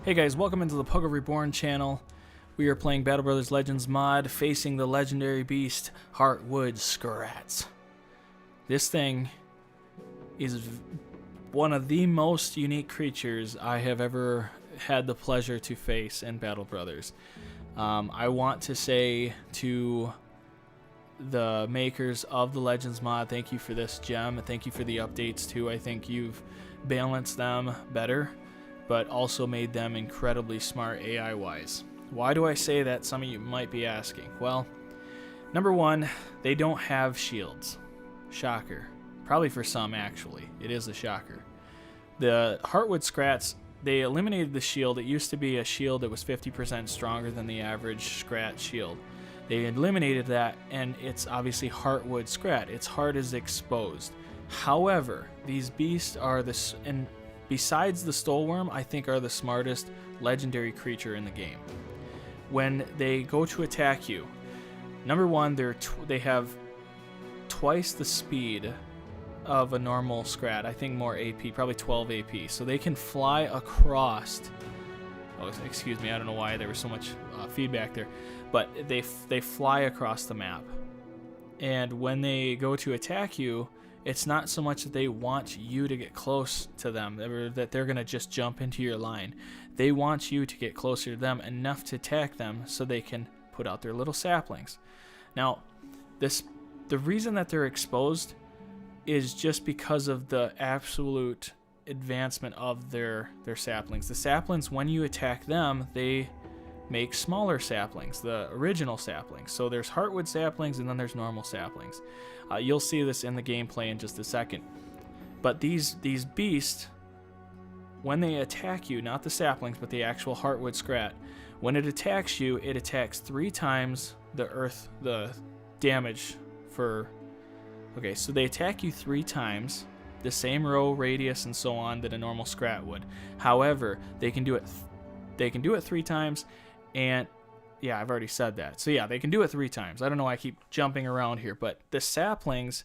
Hey guys, welcome into the Pogo Reborn channel. We are playing Battle Brothers Legends mod, facing the legendary beast, Heartwood Schrats. This thing is one of the most unique creatures I have ever had the pleasure to face in Battle Brothers. I want to say to the makers of the Legends mod, thank you for this gem. Thank you for the updates too. I think you've balanced them better, but also made them incredibly smart AI-wise. Why do I say that, some of you might be asking? Well, number one, they don't have shields. Shocker. Probably for some, actually. It is a shocker. The Heartwood Schrats, they eliminated the shield. It used to be a shield that was 50% stronger than the average Scrat shield. They eliminated that, and it's obviously Heartwood Scrat. Its heart is exposed. However, these beasts are this, and besides the Stoleworm, I think are the smartest legendary creature in the game. When they go to attack you, number one, they have twice the speed of a normal Scrat. I think more AP, probably 12 AP. So they can fly across. Oh, excuse me, I don't know why there was so much feedback there. But they fly across the map. And when they go to attack you, it's not so much that they want you to get close to them, or that they're going to just jump into your line. They want you to get closer to them enough to attack them so they can put out their little saplings. Now, the reason that they're exposed is just because of the absolute advancement of their saplings. The saplings, when you attack them, they make smaller saplings, the original saplings. So there's Heartwood saplings and then there's normal saplings. You'll see this in the gameplay in just a second. But these beasts, when they attack you, not the saplings, but the actual Heartwood Scrat, when it attacks you, it attacks 3 times the damage for... Okay, so they attack you 3 times, the same row, radius, and so on that a normal Scrat would. However, they can do it 3 times, and yeah, I've already said that. So yeah, they can do it 3 times. I don't know why I keep jumping around here, but the saplings,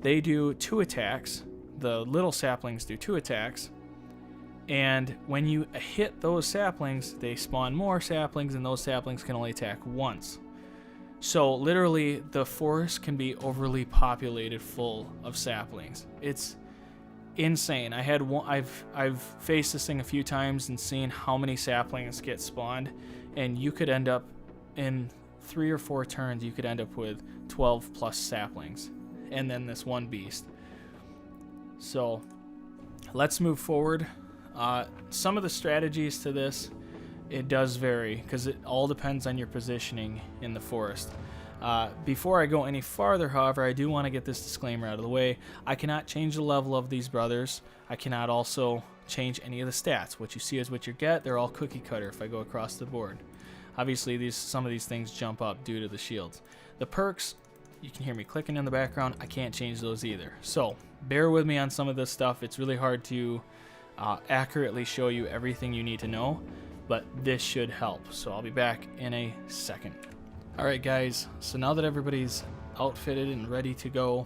they do 2 attacks. The little saplings do 2 attacks. And when you hit those saplings, they spawn more saplings, and those saplings can only attack once. So literally, the forest can be overly populated full of saplings. It's insane. I've faced this thing a few times and seen how many saplings get spawned, and you could end up in 3 or 4 turns, you could end up with 12 plus saplings, and then this one beast. So let's move forward. Some of the strategies to this, it does vary because it all depends on your positioning in the forest. Before I go any farther, however, I do want to get this disclaimer out of the way. I cannot change the level of these brothers. I cannot also change any of the stats. What you see is what you get. They're all cookie cutter if I go across the board. Obviously, some of these things jump up due to the shields. The perks, you can hear me clicking in the background. I can't change those either. So bear with me on some of this stuff. It's really hard to accurately show you everything you need to know, but this should help. So I'll be back in a second. Alright guys, so now that everybody's outfitted and ready to go,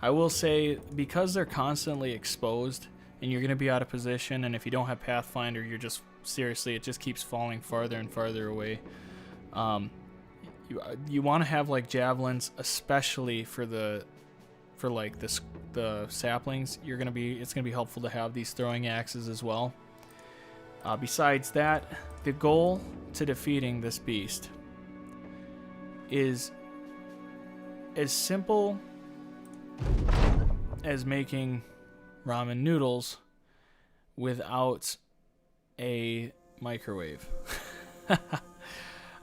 I will say, because they're constantly exposed and you're going to be out of position, and if you don't have Pathfinder, you're just, seriously, it just keeps falling farther and farther away. You want to have like javelins, especially for the saplings. It's gonna be helpful to have these throwing axes as well. Besides that, the goal to defeating this beast is as simple as making ramen noodles without a microwave.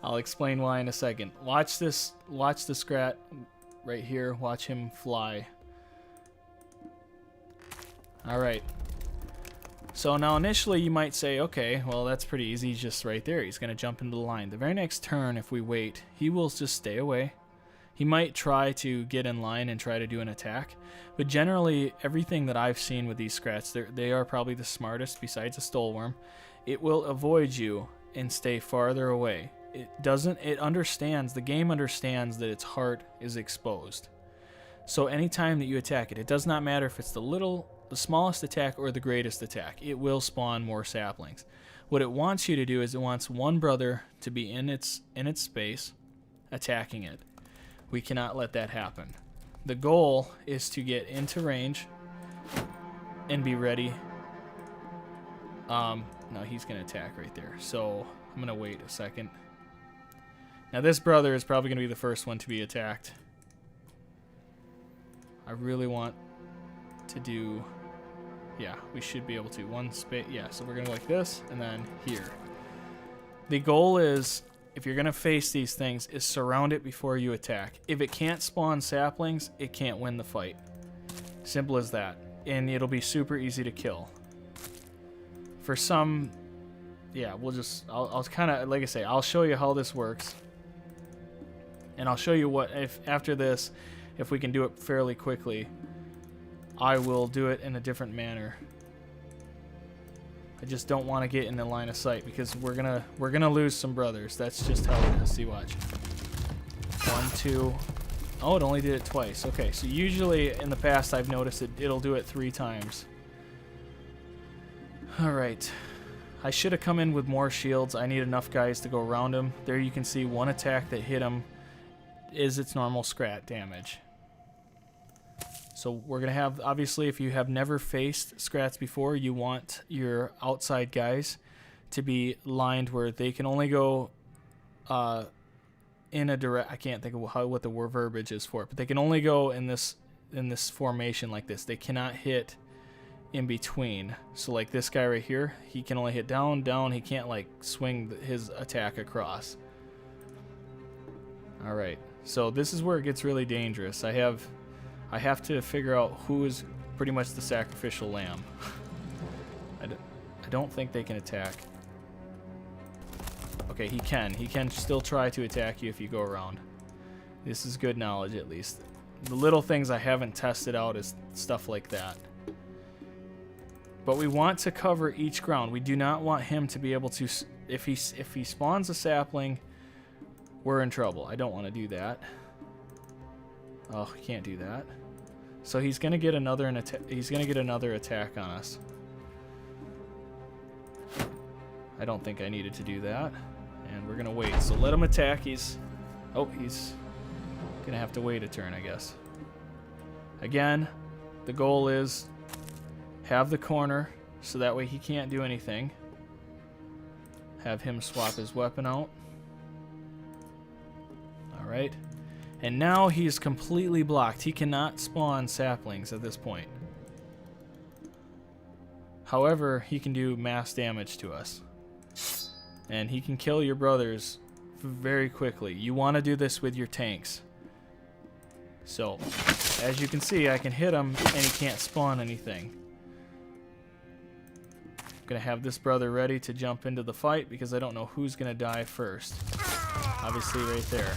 I'll explain why in a second. Watch the Scrat right here. Watch him fly. Alright. So now initially you might say, okay, well that's pretty easy, he's just right there. He's going to jump into the line. The very next turn, if we wait, he will just stay away. He might try to get in line and try to do an attack, but generally everything that I've seen with these Scrats, they are probably the smartest besides a Stoleworm. It will avoid you and stay farther away. It understands, the game understands that its heart is exposed. So anytime that you attack it, it does not matter if it's the smallest attack or the greatest attack, it will spawn more saplings. What it wants you to do is it wants one brother to be in its space, attacking it. We cannot let that happen. The goal is to get into range and be ready. No, he's going to attack right there. So I'm going to wait a second. Now this brother is probably going to be the first one to be attacked. I really want to do... Yeah, we should be able to. One space. Yeah, so we're going to go like this and then here. The goal is, if you're going to face these things, is surround it before you attack. If it can't spawn saplings, it can't win the fight. Simple as that. And it'll be super easy to kill. For some... Yeah, we'll just... I'll kind of... Like I say, I'll show you how this works. And I'll show you what... If after this, if we can do it fairly quickly, I will do it in a different manner. I just don't want to get in the line of sight because we're gonna lose some brothers. That's just how it is. See, watch. 1, 2. Oh, it only did it twice. Okay, so usually in the past I've noticed it'll do it 3 times. All right. I should have come in with more shields. I need enough guys to go around him. There you can see one attack that hit him is its normal scrat damage. So we're going to have, obviously, if you have never faced scrats before, you want your outside guys to be lined where they can only go in a direct... I can't think of what the verbiage is for it, but they can only go in this formation like this. They cannot hit in between. So like this guy right here, he can only hit down, down. He can't like swing his attack across. All right. So this is where it gets really dangerous. I have to figure out who is pretty much the sacrificial lamb. I don't think they can attack. Okay, he can. He can still try to attack you if you go around. This is good knowledge, at least. The little things I haven't tested out is stuff like that. But we want to cover each ground. We do not want him to be able to... If he spawns a sapling, we're in trouble. I don't want to do that. Oh, he can't do that. So he's gonna get another attack on us. I don't think I needed to do that, and we're gonna wait. So let him attack. He's gonna have to wait a turn, I guess. Again, the goal is have the corner so that way he can't do anything. Have him swap his weapon out. All right. And now he's completely blocked. He cannot spawn saplings at this point. However, he can do mass damage to us. And he can kill your brothers very quickly. You want to do this with your tanks. So, as you can see, I can hit him and he can't spawn anything. I'm going to have this brother ready to jump into the fight because I don't know who's going to die first. Obviously right there.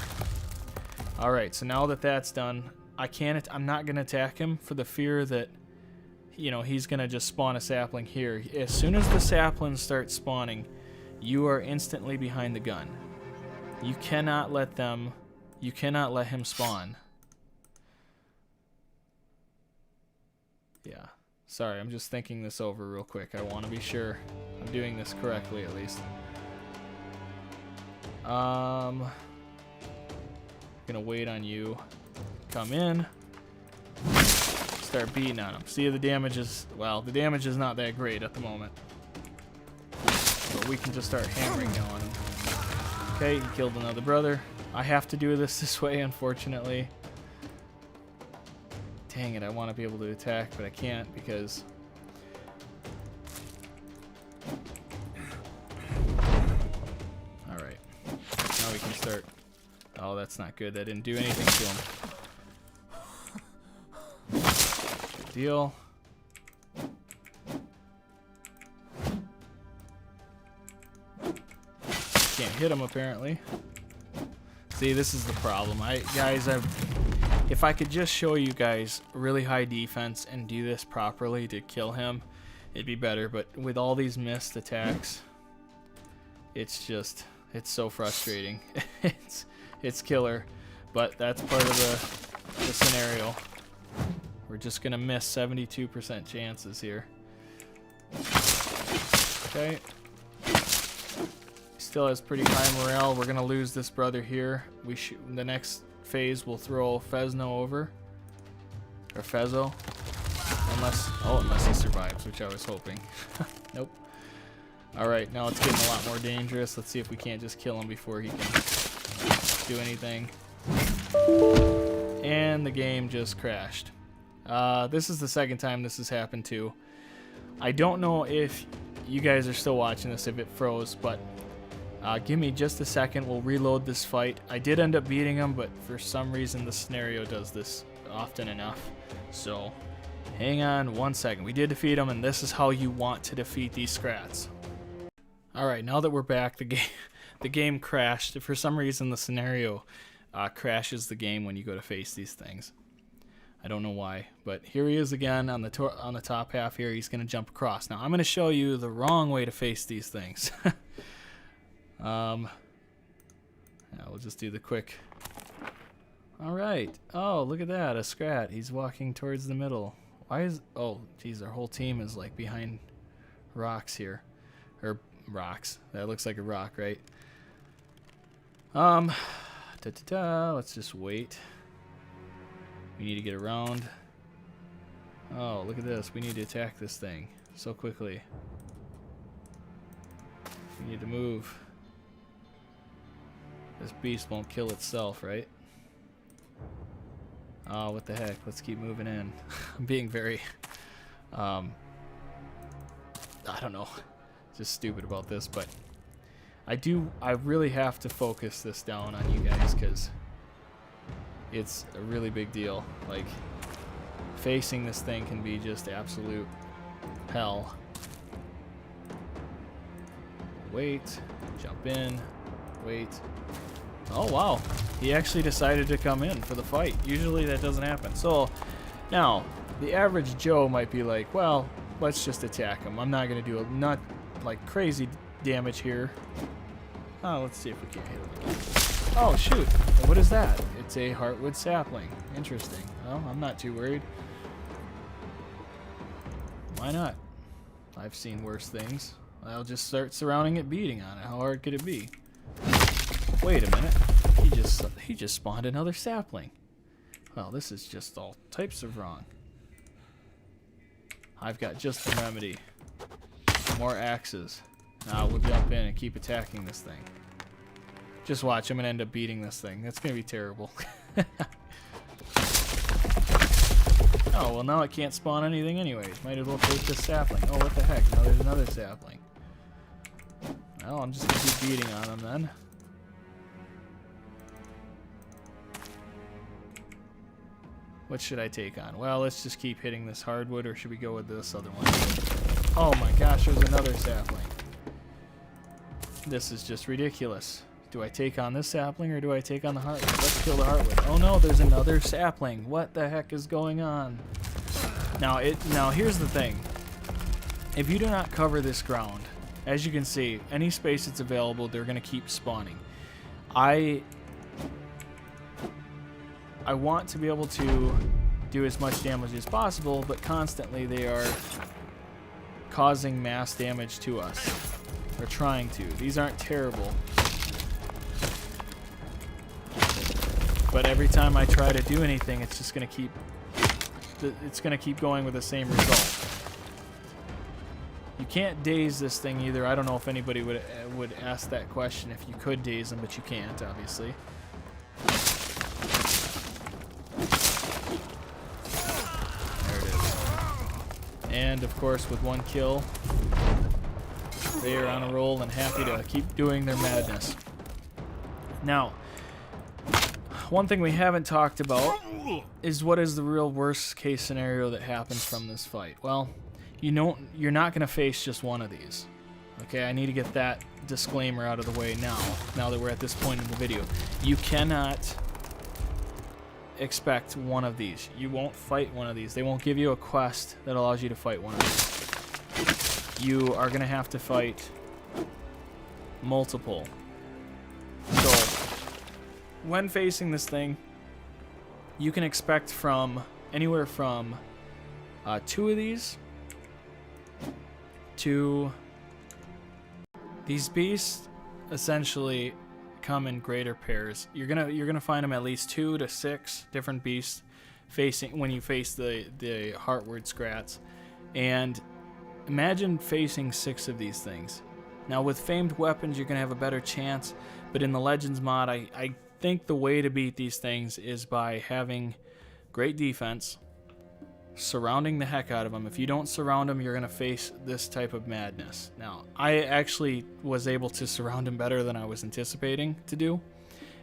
Alright, so now that that's done, I'm not going to attack him for the fear that, you know, he's going to just spawn a sapling here. As soon as the saplings start spawning, you are instantly behind the gun. You cannot let him spawn. Yeah, sorry, I'm just thinking this over real quick. I want to be sure I'm doing this correctly at least. Gonna wait on you. Come in. Start beating on him. See, the damage is... Well, the damage is not that great at the moment. But we can just start hammering on him. Okay, he killed another brother. I have to do this way, unfortunately. Dang it, I want to be able to attack, but I can't because... Alright. Now we can start... Oh, that's not good. That didn't do anything to him. Good deal. Can't hit him, apparently. See, this is the problem. If I could just show you guys really high defense and do this properly to kill him, it'd be better. But with all these missed attacks, it's so frustrating. It's killer, but that's part of the scenario. We're just gonna miss 72% chances here. Okay. still has pretty high morale. We're gonna lose this brother here. The next phase we'll throw Fezno over, or Fezzo, unless he survives, which I was hoping. Nope. All right, now it's getting a lot more dangerous. Let's see if we can't just kill him before he can do anything. And the game just crashed. This is the second time this has happened too. I don't know if you guys are still watching this, if it froze, but give me just a second. We'll reload this fight. I did end up beating him, but for some reason the scenario does this often enough. So hang on one second. We did defeat him, and this is how you want to defeat these Schrats. Alright, now that we're back, the game crashed. For some reason the scenario crashes the game when you go to face these things. I don't know why, but here he is again on the top half here. He's going to jump across. Now I'm going to show you the wrong way to face these things. Yeah, we'll just do the quick. Alright. Oh, look at that, a Scrat. He's walking towards the middle. Why is... Oh, geez, our whole team is like behind rocks here. Or rocks. That looks like a rock, right? Let's just wait. We need to get around. Oh, look at this. We need to attack this thing so quickly. We need to move. This beast won't kill itself, right? Oh, what the heck? Let's keep moving in. I'm being very, I don't know, just stupid about this, but I really have to focus this down on you guys, because it's a really big deal. Like, facing this thing can be just absolute hell. Wait, jump in, wait. Oh wow, he actually decided to come in for the fight. Usually that doesn't happen. So now the average Joe might be like, well, let's just attack him. I'm not gonna do not like crazy damage here. Oh, let's see if we can hit him again. Oh shoot, what is that? It's a Heartwood sapling. Interesting. Well, I'm not too worried. Why not? I've seen worse things. I'll just start surrounding it, beating on it. How hard could it be? Wait a minute. He just spawned another sapling. Well, this is just all types of wrong. I've got just the remedy. More axes. Now we'll jump in and keep attacking this thing. Just watch, I'm gonna end up beating this thing. That's gonna be terrible. Oh, well now it can't spawn anything anyways. Might as well take this sapling. Oh, what the heck? Now there's another sapling. Well, I'm just gonna keep beating on them then. What should I take on? Well, let's just keep hitting this hardwood, or should we go with this other one? Oh my gosh, there's another sapling. This is just ridiculous. Do I take on this sapling, or do I take on the heartwood? Let's kill the heartwood. Oh no, there's another sapling. What the heck is going on? Now here's the thing. If you do not cover this ground, as you can see, any space that's available, they're going to keep spawning. I want to be able to do as much damage as possible, but constantly they are causing mass damage to us. Or trying to. These aren't terrible. But every time I try to do anything, it's just going to keep going with the same result. You can't daze this thing either. I don't know if anybody would ask that question if you could daze them, but you can't, obviously. And of course, with one kill, they are on a roll and happy to keep doing their madness. Now, one thing we haven't talked about is what is the real worst case scenario that happens from this fight. Well, you're not going to face just one of these. Okay, I need to get that disclaimer out of the way now that we're at this point in the video. You cannot expect one of these. You won't fight one of these. They won't give you a quest that allows you to fight one of these. You are going to have to fight multiple. So, when facing this thing, you can expect from anywhere from 2 of these to these beasts. essentially come in greater pairs. You're gonna find them at least 2 to 6 different beasts facing when you face the Heartwood Schrats. And imagine facing 6 of these things. Now with famed weapons you're gonna have a better chance, but in the Legends mod I think the way to beat these things is by having great defense, surrounding the heck out of them. If you don't surround them, you're going to face this type of madness. Now, I actually was able to surround him better than I was anticipating to do,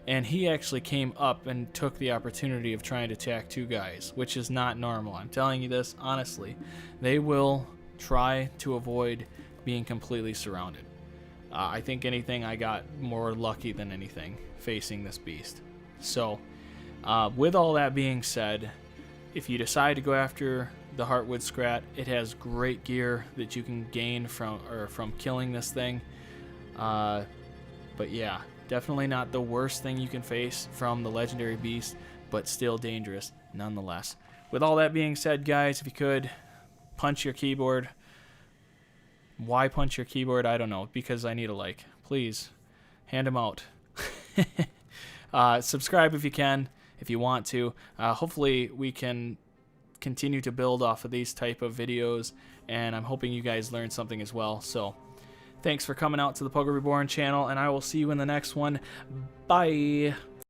and he actually came up and took the opportunity of trying to attack 2 guys, which is not normal. I'm telling you this honestly. They will try to avoid being completely surrounded. I think anything, I got more lucky than anything facing this beast. So, with all that being said, if you decide to go after the Heartwood Scrat, it has great gear that you can gain from killing this thing. But yeah, definitely not the worst thing you can face from the legendary beast, but still dangerous nonetheless. With all that being said, guys, if you could punch your keyboard. Why punch your keyboard? I don't know. Because I need a like. Please, hand them out. Subscribe if you can, if you want to. Hopefully we can continue to build off of these type of videos, and I'm hoping you guys learned something as well. So thanks for coming out to the Pogo Reborn channel, and I will see you in the next one. Bye.